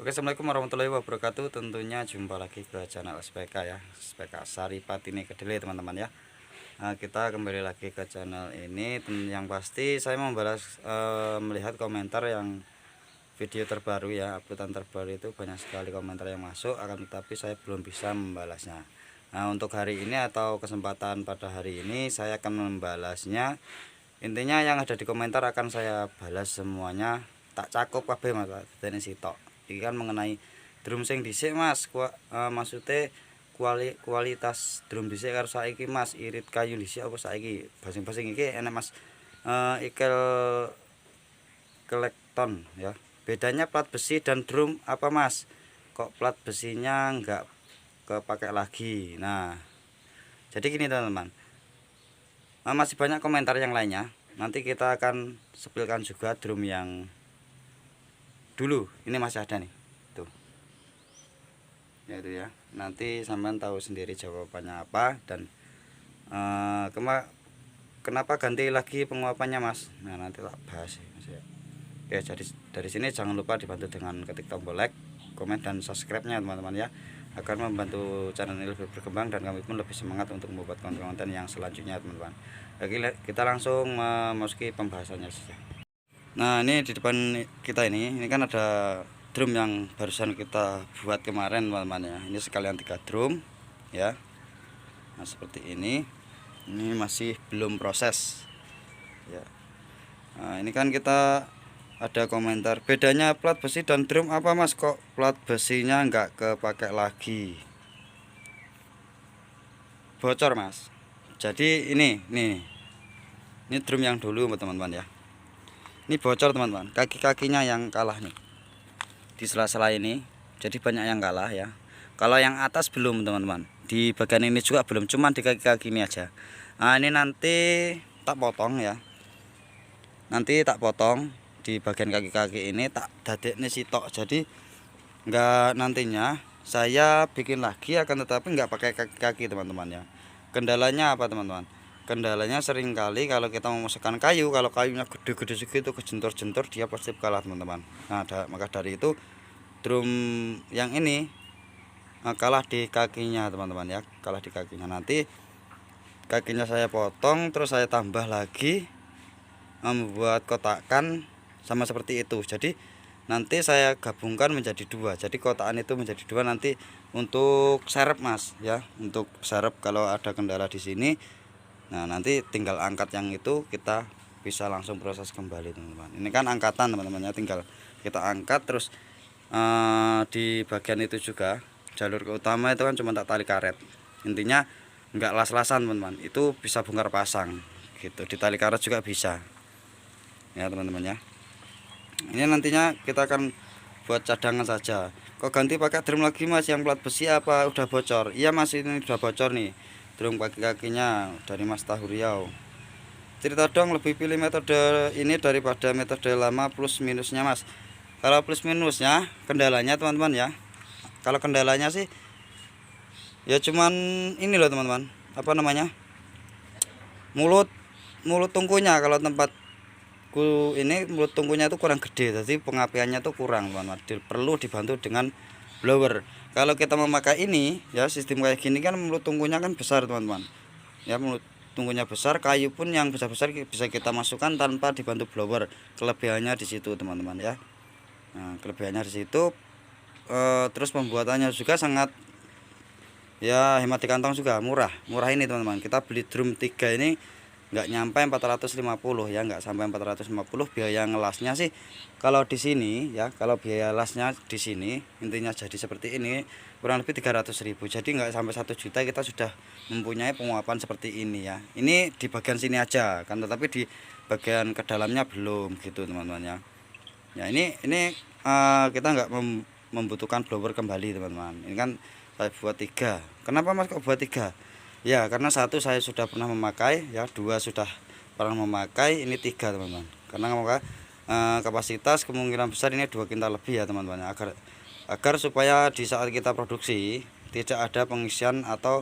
Oke, assalamualaikum warahmatullahi wabarakatuh. Tentunya jumpa lagi ke channel SPK ya, SPK Saripatini Kedelai teman-teman ya. Nah, kita kembali lagi ke channel ini. Yang pasti saya membalas melihat komentar yang video terbaru ya, uploadan terbaru itu banyak sekali komentar yang masuk, akan tetapi saya belum bisa membalasnya. Nah, untuk hari ini atau kesempatan pada hari ini saya akan membalasnya. Intinya yang ada di komentar akan saya balas semuanya, tak cakup kabeh Mas, dene sitok. Iki kan mengenai drum sing dhisik Mas, maksudnya kualitas drum dhisik karo saiki Mas, irit kayu dhisik apa saiki. Basing-basing iki enak Mas. Ikel Kelekton ya. Bedanya plat besi dan drum apa Mas? Kok plat besinya enggak kepakai lagi. Nah, jadi gini teman-teman. Masih banyak komentar yang lainnya. Nanti kita akan sepilkan juga drum yang dulu. Ini masih ada nih. Tuh. Ya itu ya. Nanti sampean tahu sendiri jawabannya apa dan kenapa ganti lagi penguapannya Mas. Nah, nanti tak bahas ya, Mas ya. Oke, jadi dari sini jangan lupa dibantu dengan ketik tombol like, komen dan subscribe-nya teman-teman ya, agar membantu channel ini lebih berkembang dan kami pun lebih semangat untuk membuat konten-konten yang selanjutnya teman-teman. Oke, kita langsung memasuki pembahasannya saja. Nah, ini di depan kita ini kan ada drum yang barusan kita buat kemarin teman-teman ya. Ini sekalian 3 drum ya. Nah, seperti ini masih belum proses ya. Nah, ini kan kita ada komentar, bedanya plat besi dan drum apa Mas, kok plat besinya nggak kepake lagi? Bocor Mas. Jadi ini drum yang dulu teman-teman ya. Ini bocor teman-teman, kaki-kakinya yang kalah nih di sela-sela ini, jadi banyak yang kalah ya. Kalau yang atas belum teman-teman, di bagian ini juga belum, cuman di kaki-kaki ini aja. Nah, ini nanti tak potong ya, nanti tak potong di bagian kaki-kaki ini, tak dadekne sitok. Jadi enggak, nantinya saya bikin lagi, akan tetapi enggak pakai kaki-kaki teman-teman ya. Kendalanya apa teman-teman? Kendalanya sering kali kalau kita memasukkan kayu, kalau kayunya gede-gede segitu kejentor-jentor, dia pasti kalah teman-teman. Nah, maka dari itu drum yang ini kalah di kakinya teman-teman ya, kalah di kakinya. Nanti kakinya saya potong, terus saya tambah lagi, membuat kotakan sama seperti itu. Jadi nanti saya gabungkan menjadi 2, jadi kotakan itu menjadi 2 nanti untuk serep Mas ya, untuk serep kalau ada kendala di sini. Nah, nanti tinggal angkat yang itu, kita bisa langsung proses kembali teman-teman. Ini kan angkatan teman-teman ya, tinggal kita angkat. Terus di bagian itu juga jalur ke utama itu kan cuma tak tali karet, intinya enggak las-lasan teman-teman, itu bisa bongkar pasang gitu, di tali karet juga bisa ya teman-teman ya. Ini nantinya kita akan buat cadangan saja. Kok ganti pakai drum lagi Mas, yang plat besi apa udah bocor? Iya Mas, ini udah bocor nih drum kaki-kakinya dari Mas Tahu Riau. Cerita dong, lebih pilih metode ini daripada metode lama plus minusnya Mas. Kalau plus minusnya, kendalanya teman-teman ya, kalau kendalanya sih ya cuman ini loh teman-teman, apa namanya, mulut tungkunya. Kalau tempatku ini mulut tungkunya itu kurang gede, jadi pengapiannya tuh kurang teman-teman, perlu dibantu dengan blower. Kalau kita memakai ini ya, sistem kayak gini kan mulut tungkunya kan besar teman-teman ya, mulut tungkunya besar, kayu pun yang besar-besar bisa kita masukkan tanpa dibantu blower. Kelebihannya di situ teman-teman ya. Nah, kelebihannya di situ. Terus pembuatannya juga sangat ya, hemat di kantong juga, murah ini teman-teman. Kita beli drum 3 ini nggak nyampe 450 ya, nggak sampai 450. Biaya ngelasnya sih kalau di sini ya, kalau biaya lasnya di sini intinya jadi seperti ini kurang lebih 300.000. Jadi nggak sampai 1 juta kita sudah mempunyai penguapan seperti ini ya. Ini di bagian sini aja kan, tetapi di bagian ke dalamnya belum gitu teman-teman ya. Ya, ini kita nggak membutuhkan blower kembali teman-teman. Ini kan saya buat 3. Kenapa Mas kok buat 3? Ya, karena 1 saya sudah pernah memakai ya, 2 sudah pernah memakai, ini 3 teman-teman. Karena kapasitas kemungkinan besar ini 2 kintal lebih ya teman-teman, agar supaya di saat kita produksi tidak ada pengisian atau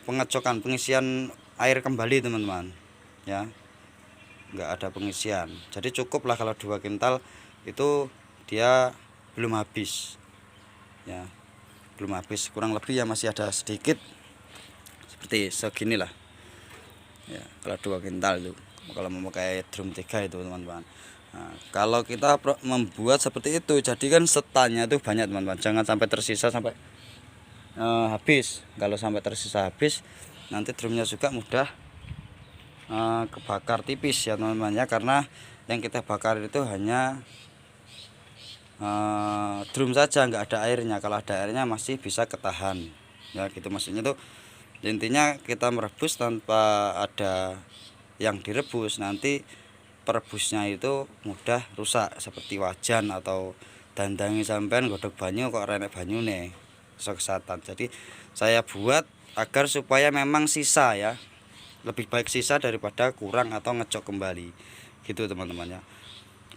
pengisian air kembali teman-teman ya, nggak ada pengisian. Jadi cukuplah kalau 2 kintal itu dia belum habis ya, belum habis, kurang lebih ya masih ada sedikit seperti segini lah ya, kalau 2 kintal itu kalau memakai drum 3 itu teman-teman. Nah, kalau kita membuat seperti itu, jadi kan setannya itu banyak teman-teman, jangan sampai tersisa sampai habis. Kalau sampai tersisa habis, nanti drumnya juga mudah kebakar tipis ya teman-teman ya, karena yang kita bakar itu hanya drum saja, nggak ada airnya. Kalau ada airnya masih bisa ketahan ya, gitu maksudnya tuh. Intinya kita merebus tanpa ada yang direbus, nanti perebusnya itu mudah rusak, seperti wajan atau dandangi sampean godok banyu kok renek banyu nih kesatan. Jadi saya buat agar supaya memang sisa ya, lebih baik sisa daripada kurang atau ngecok kembali gitu teman-teman ya.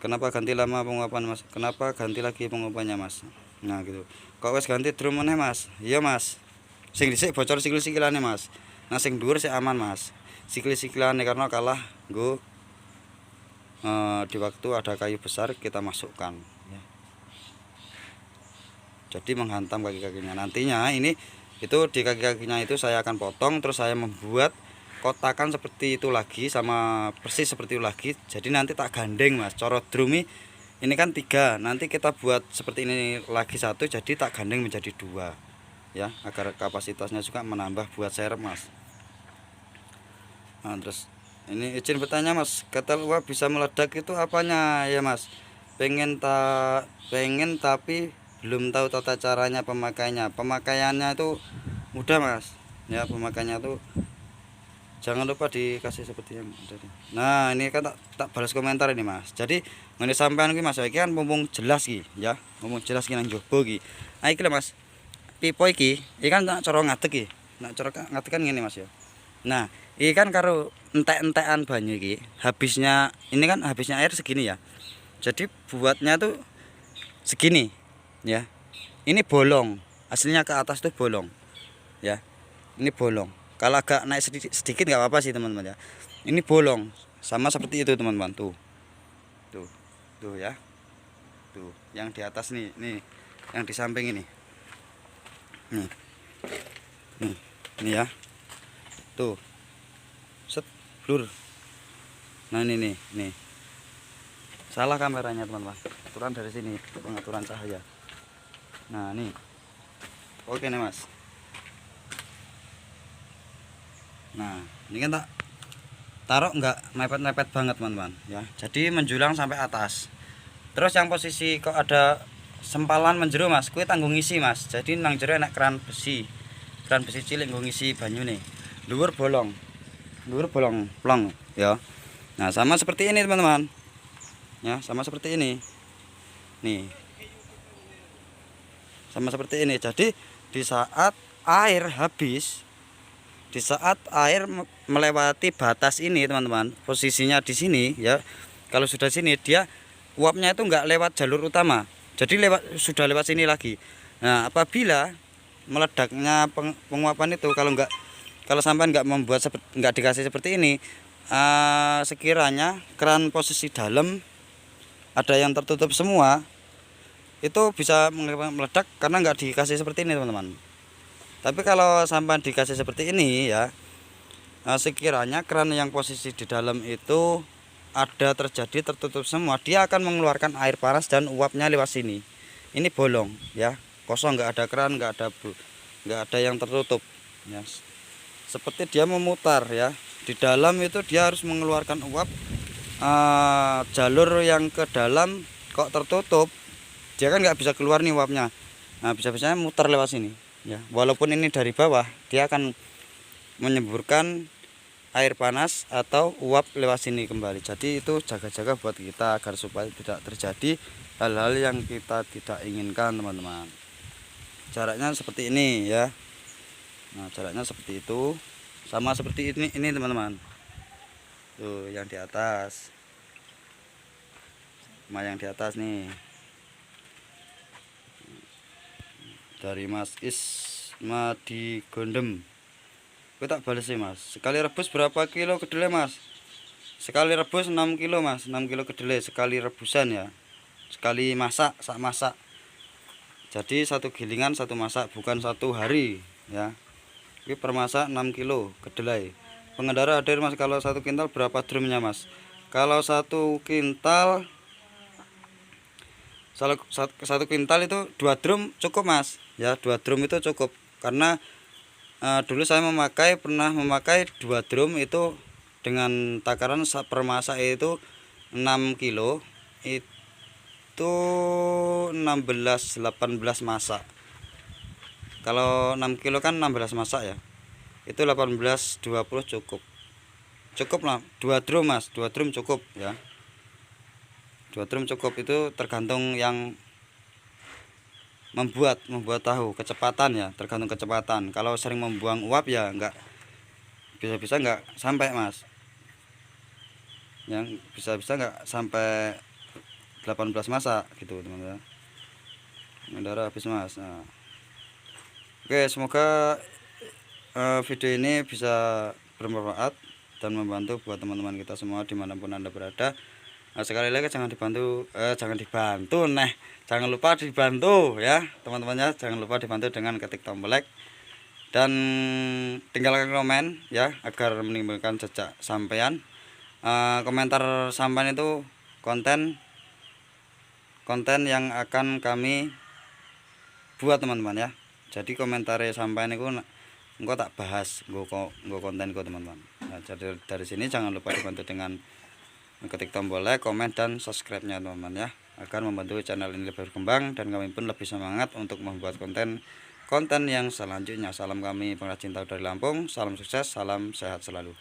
Kenapa ganti lama penguapan mas? Kenapa ganti lagi penguapannya mas? Nah gitu. Kok wes ganti drum meneh mas? Iya mas. Sing dhisik bocor sikil-sikilane mas. Nah sing dhuwur sik aman mas. Sikil-sikilane karena kalah nggo di waktu ada kayu besar kita masukkan ya. Jadi menghantam kaki-kakinya. Nantinya ini itu di kaki-kakinya itu saya akan potong, terus saya membuat kotakan seperti itu lagi, sama persis seperti itu lagi. Jadi nanti tak gandeng mas, coro drum ini kan 3, nanti kita buat seperti ini lagi 1, jadi tak gandeng menjadi 2 ya, agar kapasitasnya juga menambah buat serep mas. Nah, terus ini izin bertanya mas, ketel uap bisa meledak itu apanya ya mas? Pengen tapi belum tahu tata caranya pemakaiannya. Pemakaiannya itu mudah mas ya, pemakaiannya tuh jangan lupa dikasih seperti yang tadi. Nah ini kan tak balas komentar ini mas. Jadi mengenai sampean iki mas, iki kan mumpung jelas iki ya, mumpung jelas iki nang jowo iki. Nah iki lho mas, pipo iki kan nak cara ngadeg iki, nak cara ngadeg kan ngene mas ya. Nah ini kan karo entek-entekan banyu iki, habisnya ini kan habisnya air segini ya, jadi buatnya tuh segini ya. Ini bolong, aslinya ke atas tuh bolong ya, ini bolong. Kalau agak naik sedikit nggak apa-apa sih teman-teman ya. Ini bolong sama seperti itu teman-teman, tuh ya, tuh yang di atas nih yang di samping ini nih ya, tuh set blur. Nah ini nih salah kameranya teman-teman, aturan dari sini pengaturan cahaya. Nah nih oke nih mas. Nah ini kan tak taruh nggak mepet-mepet banget teman-teman ya, jadi menjulang sampai atas. Terus yang posisi kok ada sempalan menjero mas, kue tanggung ngisi mas. Jadi nang jero enak keran besi cilik nggo ngisi banyu nih, dhuwur bolong plong ya. Nah sama seperti ini teman-teman ya, sama seperti ini nih, sama seperti ini. Jadi di saat air habis, di saat air melewati batas ini teman-teman, posisinya di sini ya, kalau sudah sini dia uapnya itu enggak lewat jalur utama, jadi sudah lewat sini lagi. Nah apabila meledaknya penguapan itu, kalau sampai enggak membuat enggak dikasih seperti ini, sekiranya keran posisi dalam ada yang tertutup semua, itu bisa meledak karena enggak dikasih seperti ini teman-teman. Tapi kalau sampai dikasih seperti ini ya, sekiranya keran yang posisi di dalam itu ada terjadi tertutup semua, dia akan mengeluarkan air panas dan uapnya lewat sini. Ini bolong ya, kosong, nggak ada keran, nggak ada yang tertutup ya. Seperti dia memutar ya, di dalam itu dia harus mengeluarkan uap. Jalur yang ke dalam kok tertutup, dia kan nggak bisa keluar nih uapnya. Nah bisa-bisanya mutar lewat sini ya, walaupun ini dari bawah, dia akan menyemburkan air panas atau uap lewat sini kembali. Jadi itu jaga-jaga buat kita agar supaya tidak terjadi hal-hal yang kita tidak inginkan teman-teman. Jaraknya seperti ini ya. Nah jaraknya seperti itu, sama seperti ini teman-teman. Tuh yang di atas, sama yang di atas nih, dari Mas Isma di Gondem. Gue tak bales sih mas, sekali rebus berapa kilo kedelai mas? Sekali rebus 6 kilo mas, 6 kilo kedelai sekali rebusan ya. sekali masak, sak masak. Jadi satu gilingan satu masak, bukan satu hari ya. Ini per masak 6 kilo kedelai. Pengendara hadir Mas, kalau 1 kintal berapa drumnya Mas? Kalau 1 kintal, satu kintal itu 2 drum cukup Mas ya. 2 drum itu cukup, karena dulu saya pernah memakai 2 drum itu dengan takaran per masak itu 6 kilo, itu 18 masak. Kalau 6 kilo kan 16 masak ya, itu 18 20 cukup lah. 2 drum Mas, 2 drum cukup ya. 2 drum cukup, itu tergantung yang membuat tahu, kecepatan ya, tergantung kecepatan. Kalau sering membuang uap ya enggak, bisa-bisa enggak sampai Mas, yang bisa-bisa enggak sampai 18 masak gitu teman-teman. Mengendara habis Mas. Nah, oke, semoga video ini bisa bermanfaat dan membantu buat teman-teman kita semua dimanapun Anda berada. Nah, sekali lagi jangan lupa dibantu ya teman-temannya. Jangan lupa dibantu dengan ketik tombol like dan tinggalkan komen ya, agar menimbulkan jejak sampean. Komentar sampean itu konten yang akan kami buat teman-teman ya. Jadi komentar sampean itu engko tak bahas engko kontenku teman-teman. Nah, jadi dari sini jangan lupa dibantu dengan ketik tombol like, komen dan subscribe-nya teman-teman ya, agar membantu channel ini lebih berkembang dan kami pun lebih semangat untuk membuat konten yang selanjutnya. Salam kami pengrajin tahu dari Lampung, salam sukses, salam sehat selalu.